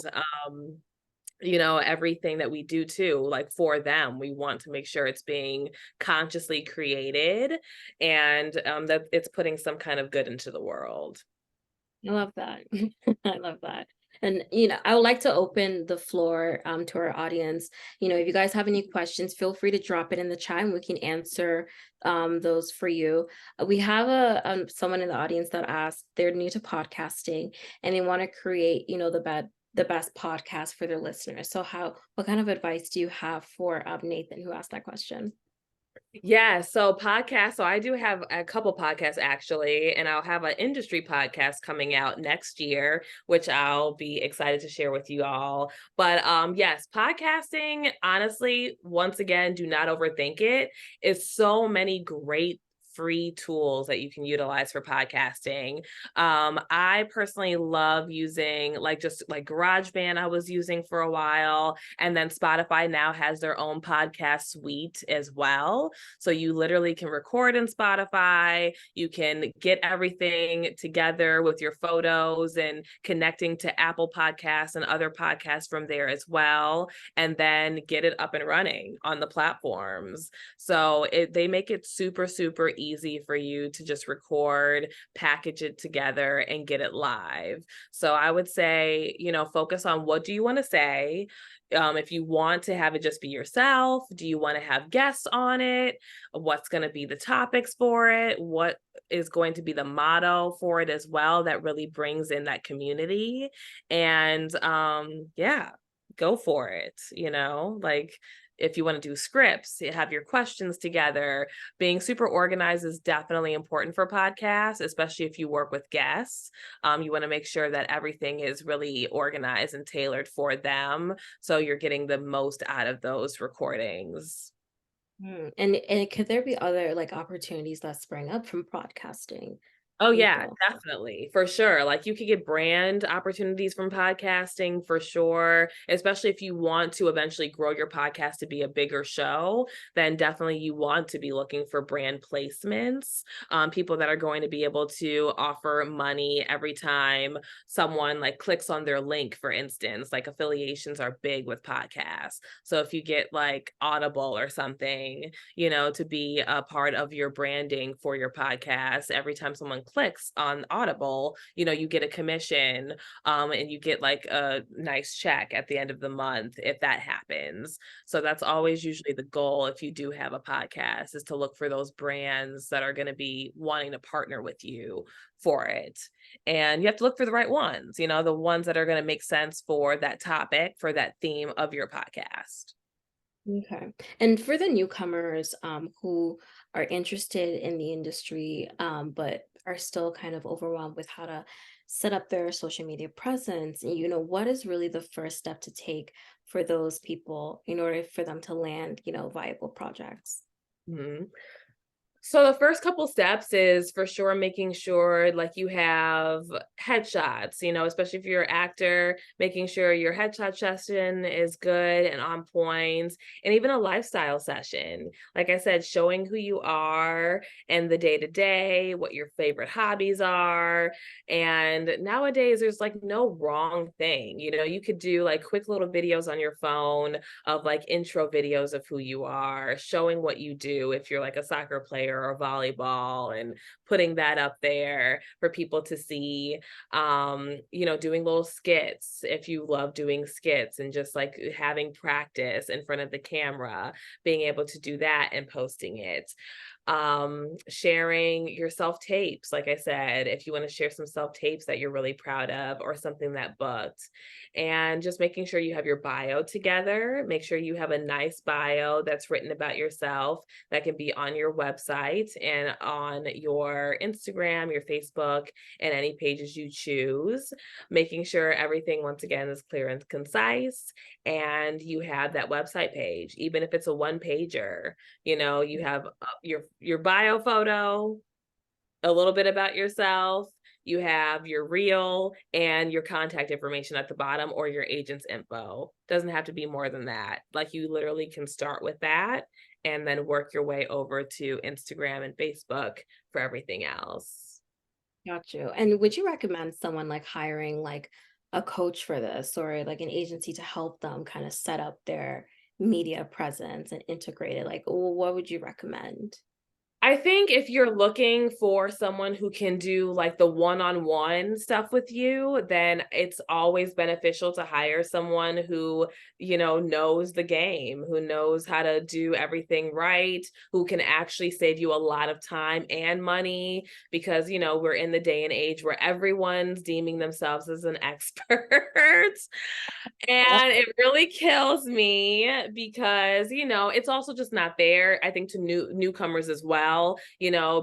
everything that we do too, like for them, we want to make sure it's being consciously created, and that it's putting some kind of good into the world. I love that. I love that. And I would like to open the floor to our audience. If you guys have any questions, feel free to drop it in the chat and we can answer those for you. We have someone in the audience that asked they're new to podcasting and they want to create, the best podcast for their listeners. So what kind of advice do you have for Nathan who asked that question? Yeah, so podcasts. So I do have a couple podcasts actually, and I'll have an industry podcast coming out next year, which I'll be excited to share with you all. But yes, podcasting, honestly, once again, do not overthink it. It's so many great free tools that you can utilize for podcasting. I personally love using just like GarageBand I was using for a while, and then Spotify now has their own podcast suite as well. So you literally can record in Spotify, you can get everything together with your photos and connecting to Apple Podcasts and other podcasts from there as well, and then get it up and running on the platforms. So they make it super, super easy for you to just record, package it together, and get it live. So I would say, focus on what do you want to say. If you want to have it just be yourself, do you want to have guests on it? What's going to be the topics for it? What is going to be the motto for it as well that really brings in that community? And yeah, go for it, like if you want to do scripts, have your questions together. Being super organized is definitely important for podcasts, especially if you work with guests. You want to make sure that everything is really organized and tailored for them, so you're getting the most out of those recordings. And could there be other like opportunities that spring up from podcasting, Oh do you yeah, feel? definitely. For sure. Like you could get brand opportunities from podcasting for sure, especially if you want to eventually grow your podcast to be a bigger show, then definitely you want to be looking for brand placements, people that are going to be able to offer money every time someone like clicks on their link, for instance. Like affiliations are big with podcasts. So if you get like Audible or something, to be a part of your branding for your podcast, every time someone clicks on Audible, you get a commission, and you get like a nice check at the end of the month if that happens. So that's always usually the goal if you do have a podcast, is to look for those brands that are going to be wanting to partner with you for it. And you have to look for the right ones, the ones that are going to make sense for that topic, for that theme of your podcast. Okay. And for the newcomers who are interested in the industry, but are still kind of overwhelmed with how to set up their social media presence, what is really the first step to take for those people in order for them to land, viable projects? Mhm. So the first couple steps is for sure making sure like you have headshots, especially if you're an actor, making sure your headshot session is good and on point, and even a lifestyle session. Like I said, showing who you are and the day to day, what your favorite hobbies are. And nowadays there's like no wrong thing. You could do like quick little videos on your phone of like intro videos of who you are, showing what you do if you're like a soccer player or volleyball, and putting that up there for people to see. Doing little skits if you love doing skits, and just like having practice in front of the camera, being able to do that and posting it. Sharing your self tapes, like I said, if you want to share some self tapes that you're really proud of or something that booked, and just making sure you have your bio together. Make sure you have a nice bio that's written about yourself that can be on your website and on your Instagram, your Facebook, and any pages you choose. Making sure everything, once again, is clear and concise, and you have that website page, even if it's a one pager. You have your bio photo, a little bit about yourself. You have your reel and your contact information at the bottom, or your agent's info. Doesn't have to be more than that. Like, you literally can start with that and then work your way over to Instagram and Facebook for everything else. Got you. And would you recommend someone like hiring like a coach for this or like an agency to help them kind of set up their media presence and integrate it? Like, what would you recommend? I think if you're looking for someone who can do like the one-on-one stuff with you, then it's always beneficial to hire someone who, knows the game, who knows how to do everything right, who can actually save you a lot of time and money, because, we're in the day and age where everyone's deeming themselves as an expert. And it really kills me because, it's also just not fair, I think, to newcomers as well,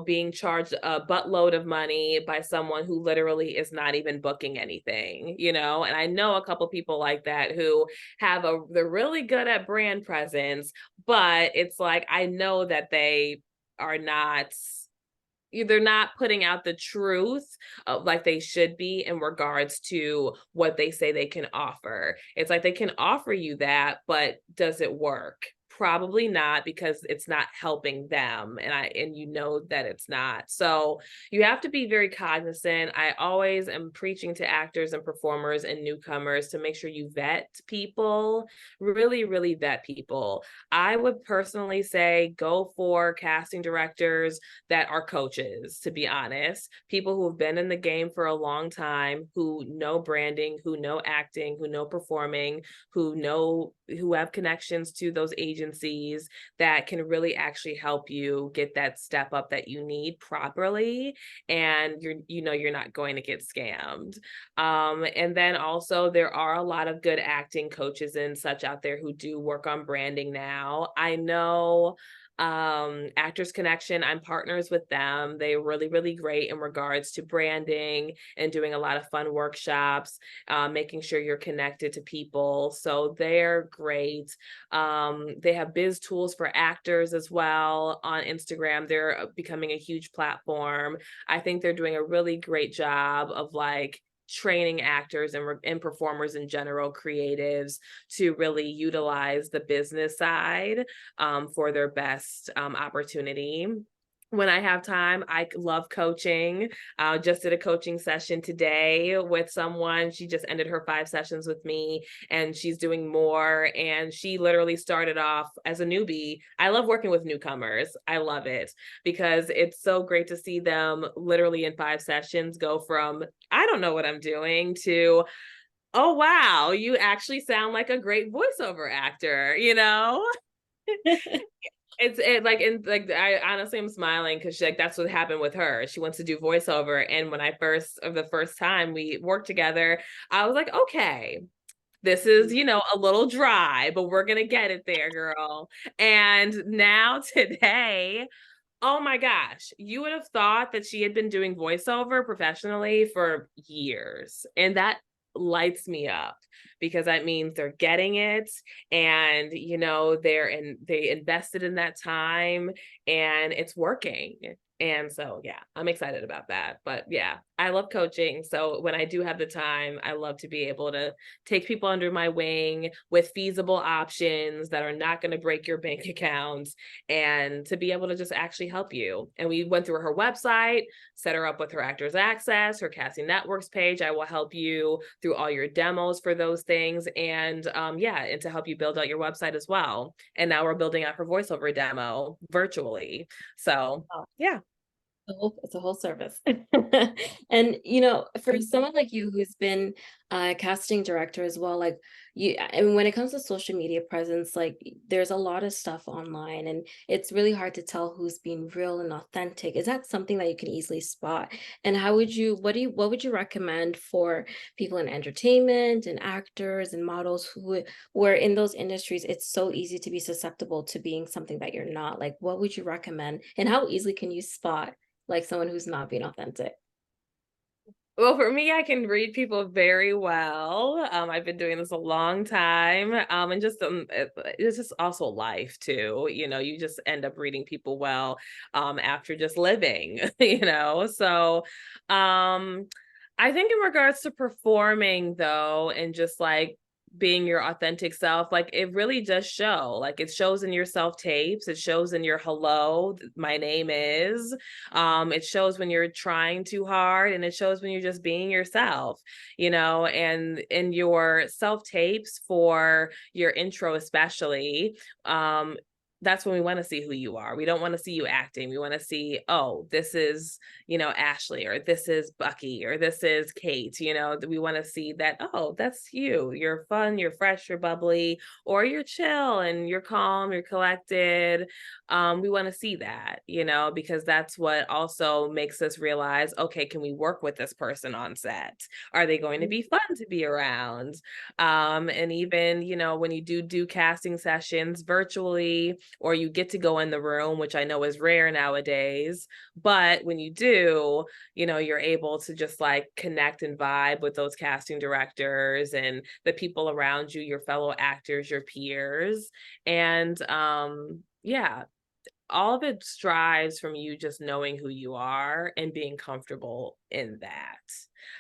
being charged a buttload of money by someone who literally is not even booking anything, and I know a couple people like that who they're really good at brand presence, but it's like, I know that are not they're not putting out the truth like they should be in regards to what they say they can offer. It's like they can offer you that, but does it work? Probably not, because it's not helping them, and that it's not. So you have to be very cognizant. I always am preaching to actors and performers and newcomers to make sure you vet people, really, really vet people. I would personally say go for casting directors that are coaches, to be honest, people who have been in the game for a long time, who know branding, who know acting, who know performing, who have connections to those agencies that can really actually help you get that step up that you need properly, and you're not going to get scammed. And then also, there are a lot of good acting coaches and such out there who do work on branding now. I know Actors Connection, I'm partners with them. They're really, really great in regards to branding and doing a lot of fun workshops, making sure you're connected to people. So they're great. They have biz tools for actors as well on Instagram. They're becoming a huge platform. I think they're doing a really great job of like training actors and performers in general, creatives, to really utilize the business side for their best opportunity. When I have time, I love coaching. Just did a coaching session today with someone. She just ended her 5 sessions with me, and she's doing more. And she literally started off as a newbie. I love working with newcomers. I love it because it's so great to see them literally in 5 sessions go from, I don't know what I'm doing, to, oh, wow, you actually sound like a great voiceover actor, I honestly am smiling because like that's what happened with her. She wants to do voiceover, and when the first time we worked together, I was like, okay, This is, you know, a little dry, but we're gonna get it there, girl. And now today, oh my gosh, you would have thought that she had been doing voiceover professionally for years. And that lights me up because that means they're getting it, and you know they invested in that time and it's working. And so yeah, I'm excited about that. But yeah, I love coaching. So when I do have the time, I love to be able to take people under my wing with feasible options that are not going to break your bank account, and to be able to just actually help you. And we went through her website, set her up with her Actors Access, her Casting Networks page. I will help you through all your demos for those things. And yeah, and to help you build out your website as well. And now we're building out her voiceover demo virtually. So yeah. It's a whole service. And for someone like you who's been a casting director as well, like you, and when it comes to social media presence, like there's a lot of stuff online and it's really hard to tell who's being real and authentic. Is that something that you can easily spot? And how would you, what would you recommend for people in entertainment and actors and models who were in those industries? It's so easy to be susceptible to being something that you're not. Like, what would you recommend? And how easily can you spot like someone who's not being authentic? Well, for me, I can read people very well. I've been doing this a long time. And just it's just also life too. You know, you just end up reading people well after just living, you know. So I think in regards to performing though, and just like being your authentic self, like it really does show. Like it shows in your self tapes, it shows in your hello, my name is. It shows when you're trying too hard, and it shows when you're just being yourself, you know. And in your self tapes for your intro especially, that's when we want to see who you are. We don't want to see you acting. We want to see, oh, this is, you know, Ashley, or this is Bucky, or this is Kate. You know, we want to see that, oh, that's you. You're fun, you're fresh, you're bubbly, or you're chill and you're calm, you're collected. We want to see that, you know, because that's what also makes us realize, okay, can we work with this person on set? Are they going to be fun to be around? And even, you know, when you do casting sessions virtually, or you get to go in the room, which I know is rare nowadays, but when you do, you know, you're able to just like connect and vibe with those casting directors and the people around you, your fellow actors, your peers. And yeah, all of it strives from you just knowing who you are and being comfortable in that.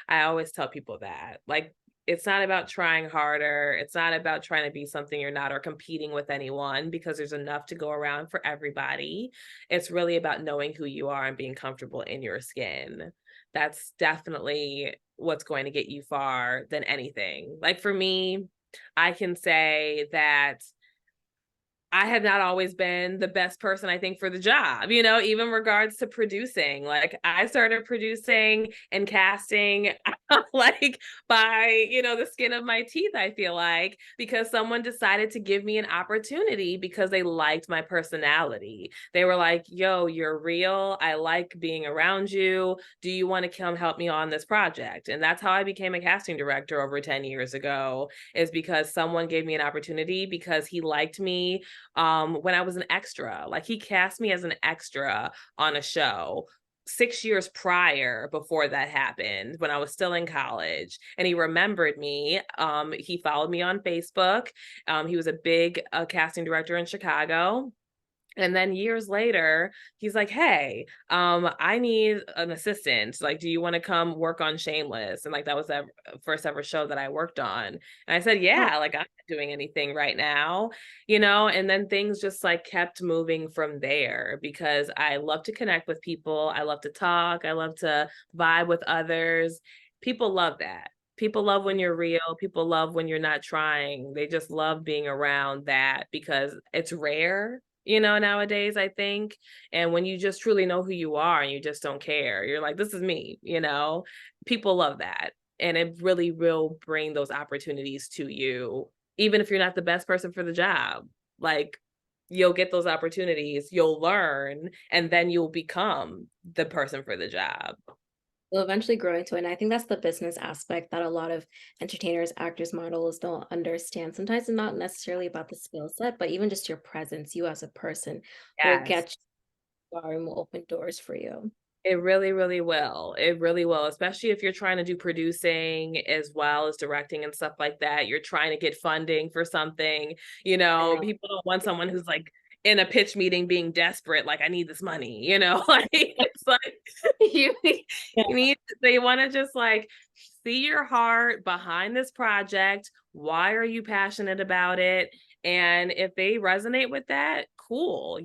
I always tell people that. Like, it's not about trying harder. It's not about trying to be something you're not, or competing with anyone, because there's enough to go around for everybody. It's really about knowing who you are and being comfortable in your skin. That's definitely what's going to get you far than anything. Like for me, I can say that I have not always been the best person, I think, for the job, you know, even regards to producing. Like I started producing and casting like by, you know, the skin of my teeth, I feel like, because someone decided to give me an opportunity because they liked my personality. They were like, yo, you're real. I like being around you. Do you want to come help me on this project? And that's how I became a casting director over 10 years ago, is because someone gave me an opportunity because he liked me when I was an extra. Like he cast me as an extra on a show 6 years prior, before that happened, when I was still in college, and he remembered me. He followed me on Facebook. He was a big casting director in Chicago. And then years later, he's like, hey, I need an assistant. Like, do you want to come work on Shameless? And like, that was the first ever show that I worked on. And I said, Oh, yeah, like I'm not doing anything right now, you know? And then things just like kept moving from there, because I love to connect with people. I love to talk. I love to vibe with others. People love that. People love when you're real. People love when you're not trying. They just love being around that because it's rare, you know, nowadays, I think. And when you just truly know who you are and you just don't care, you're like, this is me, you know, people love that. And it really will bring those opportunities to you, even if you're not the best person for the job. Like, you'll get those opportunities, you'll learn, and then you'll become the person for the job. Will eventually grow into it. And I think that's the business aspect that a lot of entertainers, actors, models don't understand. Sometimes it's not necessarily about the skill set, but even just your presence, you as a person will Yes. get you far and will open doors for you. It really, really will. It really will, especially if you're trying to do producing as well as directing and stuff like that. You're trying to get funding for something, I know. people don't want someone who's like in a pitch meeting being desperate, like, I need this money, like it's like Yeah. you need, they want to just like see your heart behind this project. Why are you passionate about it? And if they resonate with that, cool,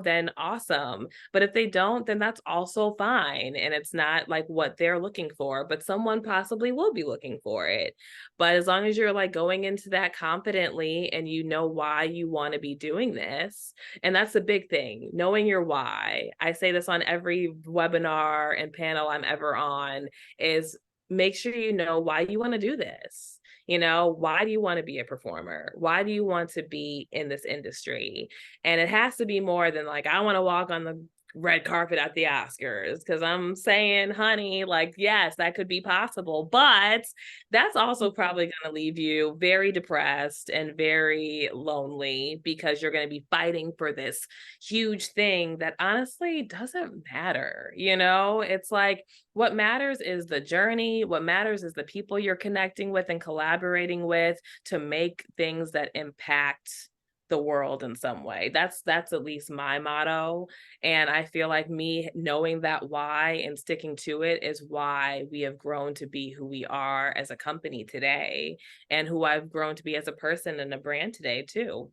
then awesome. But if they don't, then that's also fine. And it's not like what they're looking for, but someone possibly will be looking for it. But as long as you're like going into that confidently and you know why you want to be doing this, and that's the big thing, knowing your why. I say this on every webinar and panel I'm ever on, is make sure you know why you want to do this. Why do you want to be a performer? Why do you want to be in this industry? And it has to be more than like, I want to walk on the red carpet at the Oscars. Because I'm saying, honey, like, yes, that could be possible, but that's also probably going to leave you very depressed and very lonely, because you're going to be fighting for this huge thing that honestly doesn't matter. It's like, what matters is the journey. What matters is the people you're connecting with and collaborating with to make things that impact the world in some way. That's at least my motto. And I feel like me knowing that why and sticking to it is why we have grown to be who we are as a company today, and who I've grown to be as a person and a brand today too.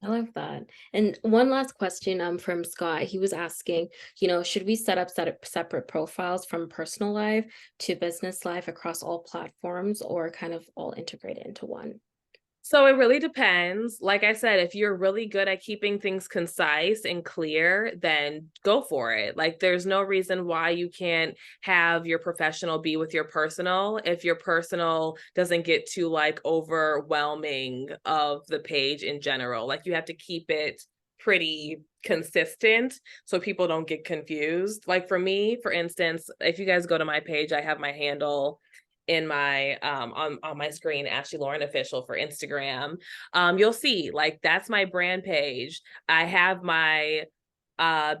I love that. And one last question from Scott. He was asking, should we set up separate profiles from personal life to business life across all platforms or kind of all integrated into one? So it really depends. Like I said, if you're really good at keeping things concise and clear, then go for it. Like, there's no reason why you can't have your professional be with your personal if your personal doesn't get too like overwhelming of the page in general. Like, you have to keep it pretty consistent so people don't get confused. Like for me, for instance, if you guys go to my page, I have my handle in my on my screen, Ashley-Lauren official for Instagram. You'll see like that's my brand page. I have my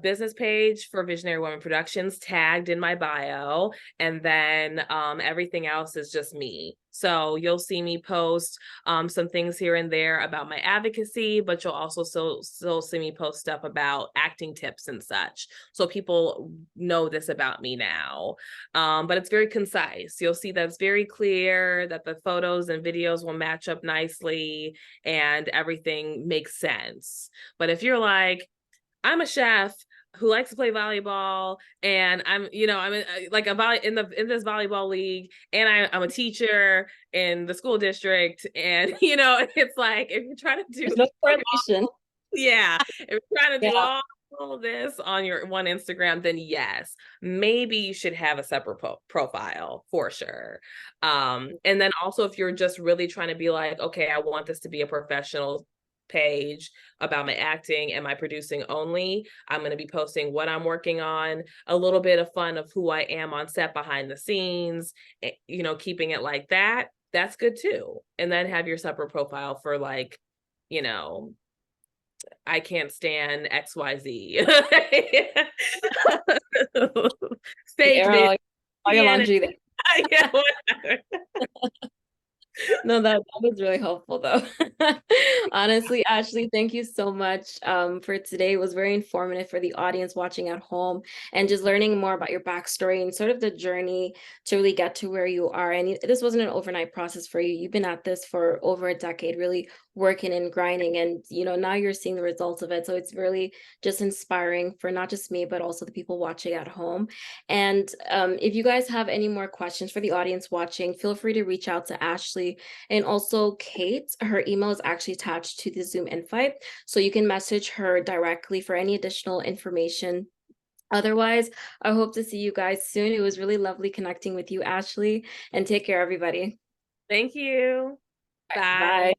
business page for Visionary Women Productions tagged in my bio, and then everything else is just me. So you'll see me post some things here and there about my advocacy, but you'll also still see me post stuff about acting tips and such, so people know this about me now. But it's very concise. You'll see that it's very clear, that the photos and videos will match up nicely and everything makes sense. But if you're like, I'm a chef who likes to play volleyball, and I'm like in this volleyball league, and I'm a teacher in the school district, and it's like, if you're trying to do There's no correlation. yeah, if you're trying to do Yeah. all this on your one Instagram, then yes, maybe you should have a separate profile for sure. And then also, if you're just really trying to be like, okay, I want this to be a professional page about my acting and my producing only, I'm going to be posting what I'm working on, a little bit of fun of who I am on set behind the scenes, keeping it like that. That's good too. And then have your separate profile for like, you know, I can't stand XYZ. Fake Air video. all your laundry there. Yeah, whatever. No, that was really helpful though. Honestly, Ashley, thank you so much for today. It was very informative for the audience watching at home and just learning more about your backstory and sort of the journey to really get to where you are. And this wasn't an overnight process for you. You've been at this for over a decade, really working and grinding, and now you're seeing the results of it. So it's really just inspiring for not just me, but also the people watching at home. And if you guys have any more questions for the audience watching, feel free to reach out to Ashley and also Kate. Her email is actually attached to the Zoom invite, so you can message her directly for any additional information. Otherwise, I hope to see you guys soon. It was really lovely connecting with you, Ashley, and take care, everybody. Thank you. Bye. Bye.